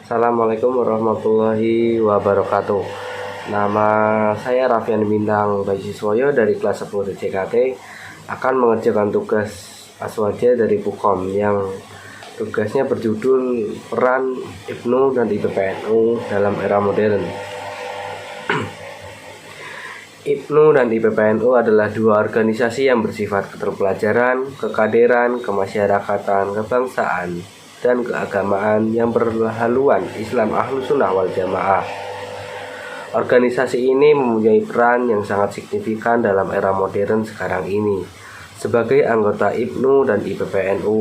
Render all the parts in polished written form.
Assalamualaikum warahmatullahi wabarakatuh. Nama saya Raffian Bintang Bajiswoyo dari kelas 10 CKT akan mengerjakan tugas Aswaja dari Pukom yang tugasnya berjudul Peran IPNU dan IPPNU dalam Era Modern. IPNU dan IPPNU adalah dua organisasi yang bersifat keterpelajaran, kekaderan, kemasyarakatan, kebangsaan, dan keagamaan yang berhaluan Islam Ahlus Sunnah wal Jamaah. Organisasi ini mempunyai peran yang sangat signifikan dalam era modern sekarang ini. Sebagai anggota IPNU dan IPPNU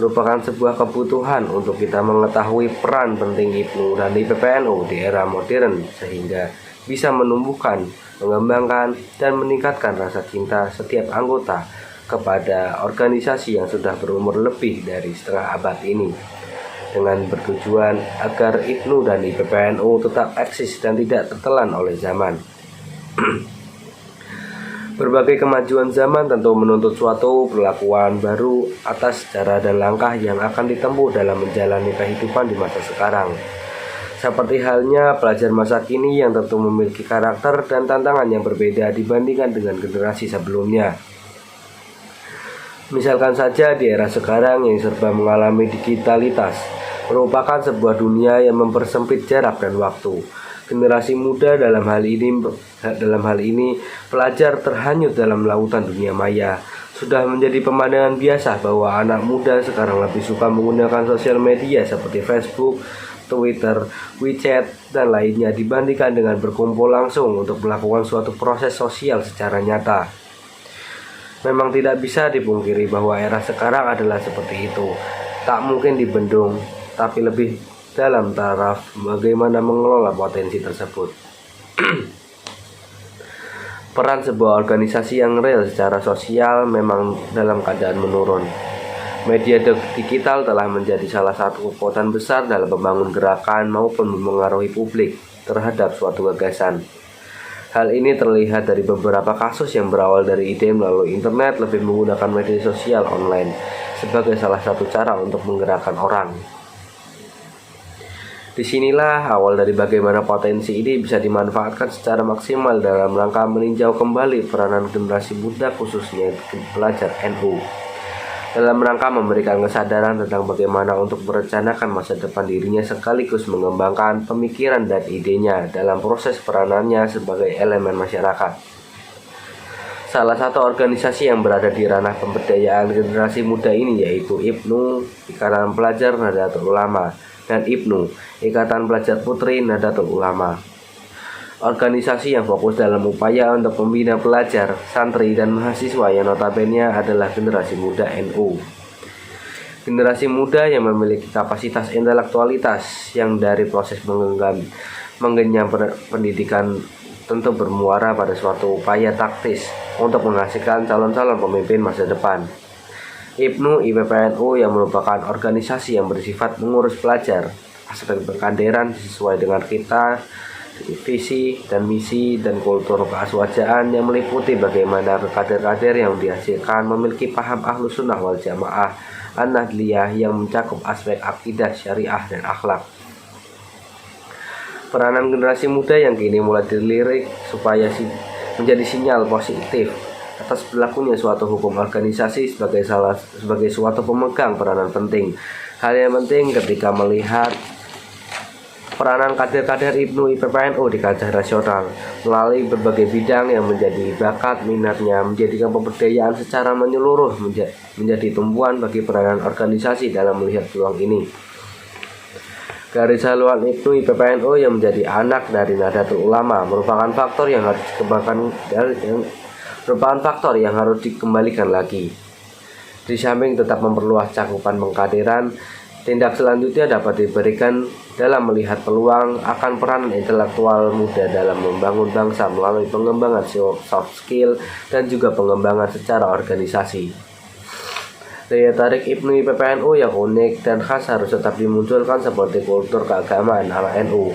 merupakan sebuah kebutuhan untuk kita mengetahui peran penting IPNU dan IPPNU di era modern sehingga bisa menumbuhkan, mengembangkan, dan meningkatkan rasa cinta setiap anggota kepada organisasi yang sudah berumur lebih dari setengah abad ini, dengan bertujuan agar IPNU dan IPPNU tetap eksis dan tidak tertelan oleh zaman. Berbagai kemajuan zaman tentu menuntut suatu perlakuan baru atas cara dan langkah yang akan ditempuh dalam menjalani kehidupan di masa sekarang. Seperti halnya pelajar masa kini yang tentu memiliki karakter dan tantangan yang berbeda dibandingkan dengan generasi sebelumnya. Misalkan saja di era sekarang yang serba mengalami digitalitas, merupakan sebuah dunia yang mempersempit jarak dan waktu. Generasi muda dalam hal ini pelajar terhanyut dalam lautan dunia maya. Sudah menjadi pemandangan biasa bahwa anak muda sekarang lebih suka menggunakan sosial media seperti Facebook, Twitter, WeChat, dan lainnya dibandingkan dengan berkumpul langsung untuk melakukan suatu proses sosial secara nyata. Memang tidak bisa dipungkiri bahwa era sekarang adalah seperti itu. Tak mungkin dibendung, tapi lebih dalam taraf bagaimana mengelola potensi tersebut. Peran sebuah organisasi yang real secara sosial memang dalam keadaan menurun. Media digital telah menjadi salah satu kekuatan besar dalam membangun gerakan maupun memengaruhi publik terhadap suatu gagasan. Hal ini terlihat dari beberapa kasus yang berawal dari ide melalui internet lebih menggunakan media sosial online sebagai salah satu cara untuk menggerakkan orang. Disinilah awal dari bagaimana potensi ini bisa dimanfaatkan secara maksimal dalam rangka meninjau kembali peranan generasi muda khususnya pelajar NU. Dalam rangka memberikan kesadaran tentang bagaimana untuk merencanakan masa depan dirinya sekaligus mengembangkan pemikiran dan idenya dalam proses peranannya sebagai elemen masyarakat. Salah satu organisasi yang berada di ranah pemberdayaan generasi muda ini yaitu IPNU, Ikatan Pelajar Nahdlatul Ulama, dan IPNU, Ikatan Pelajar Putri Nahdlatul Ulama. Organisasi yang fokus dalam upaya untuk membina pelajar, santri, dan mahasiswa yang notabene adalah generasi muda NU. Generasi muda yang memiliki kapasitas intelektualitas yang dari proses menggenyam pendidikan tentu bermuara pada suatu upaya taktis untuk menghasilkan calon-calon pemimpin masa depan. IPNU IPPNU yang merupakan organisasi yang bersifat mengurus pelajar, aspek berkaderan sesuai dengan kita, visi dan misi dan kultur keaswajaan yang meliputi bagaimana kader-kader yang dihasilkan memiliki paham Ahlus Sunnah wal Jamaah An-Nahdliyah yang mencakup aspek akidah, syariah, dan akhlak. Peranan generasi muda yang kini mulai dilirik supaya menjadi sinyal positif atas berlakunya suatu hukum organisasi sebagai suatu pemegang peranan penting. Hal yang penting ketika melihat peranan kader-kader IPNU IPPNU di kancah nasional melalui berbagai bidang yang menjadi bakat minatnya menjadikan pemberdayaan secara menyeluruh menjadi tumpuan bagi peranan organisasi dalam melihat peluang ini. Garis haluan IPNU IPPNU yang menjadi anak dari Nahdlatul Ulama merupakan faktor yang harus dikembalikan lagi. Di samping tetap memperluas cakupan pengkaderan, tindak selanjutnya dapat diberikan dalam melihat peluang akan peranan intelektual muda dalam membangun bangsa melalui pengembangan soft skill dan juga pengembangan secara organisasi. Daya tarik IPNU IPPNU yang unik dan khas harus tetap dimunculkan seperti kultur keagamaan ala NU.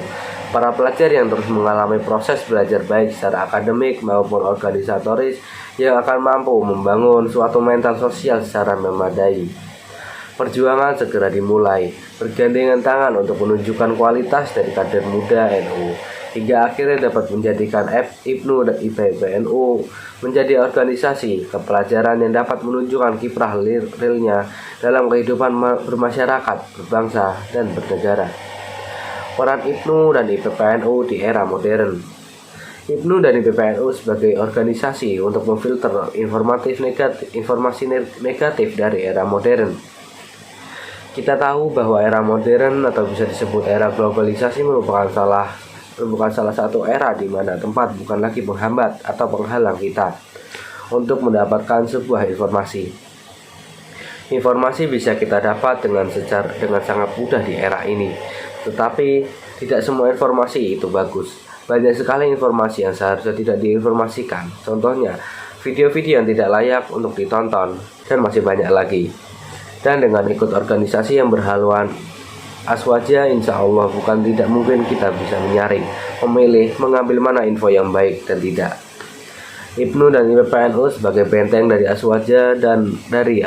Para pelajar yang terus mengalami proses belajar baik secara akademik maupun organisatoris yang akan mampu membangun suatu mental sosial secara memadai. Perjuangan segera dimulai, bergandengan tangan untuk menunjukkan kualitas dari kader muda NU, hingga akhirnya dapat menjadikan IPNU dan IPPNU menjadi organisasi kepelajaran yang dapat menunjukkan kiprah realnya dalam kehidupan bermasyarakat, berbangsa, dan bernegara. Peran IPNU dan IPPNU di era modern. IPNU dan IPPNU sebagai organisasi untuk memfilter informasi negatif dari era modern. Kita tahu bahwa era modern atau bisa disebut era globalisasi merupakan salah satu era di mana tempat bukan lagi penghambat atau penghalang kita untuk mendapatkan sebuah informasi. Informasi bisa kita dapat dengan sangat mudah di era ini, tetapi tidak semua informasi itu bagus. Banyak sekali informasi yang seharusnya tidak diinformasikan. Contohnya, video-video yang tidak layak untuk ditonton, dan masih banyak lagi. Dan dengan ikut organisasi yang berhaluan aswaja, insya Allah bukan tidak mungkin kita bisa menyaring, memilih, mengambil mana info yang baik dan tidak. IPNU dan IPPNU sebagai benteng dari aswaja dan dari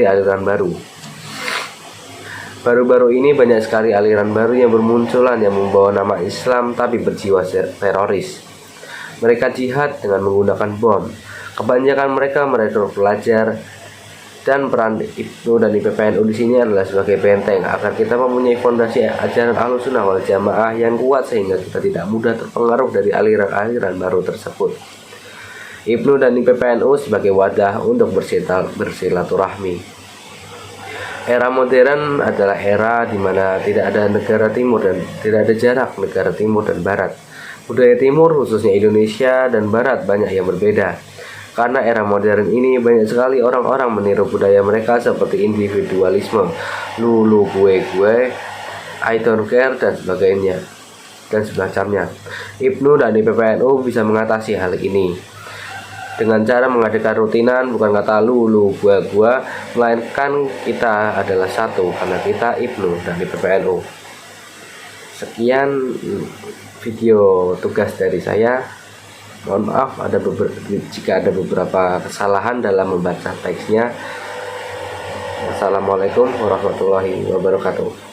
aliran baru. Baru-baru ini banyak sekali aliran baru yang bermunculan yang membawa nama Islam tapi berjiwa teroris. Mereka jihad dengan menggunakan bom. Kebanyakan mereka merekrut pelajar. Dan peran IPNU dan IPPNU di sini adalah sebagai benteng agar kita mempunyai fondasi ajaran Ahlussunnah wal Jamaah yang kuat sehingga kita tidak mudah terpengaruh dari aliran-aliran baru tersebut. IPNU dan IPPNU sebagai wadah untuk bersilaturahmi. Era modern adalah era di mana tidak ada negara timur dan tidak ada jarak negara timur dan barat. Budaya timur khususnya Indonesia dan barat banyak yang berbeda. Karena era modern ini banyak sekali orang-orang meniru budaya mereka seperti individualisme, lu gue, I don't care dan sebagainya dan semacamnya. IPNU dan IPPNU bisa mengatasi hal ini dengan cara mengadakan rutinan, bukan kata lu gua, melainkan kita adalah satu karena kita IPNU dan IPPNU. Sekian video tugas dari saya. Mohon maaf jika ada beberapa kesalahan dalam membaca teksnya. Assalamualaikum warahmatullahi wabarakatuh.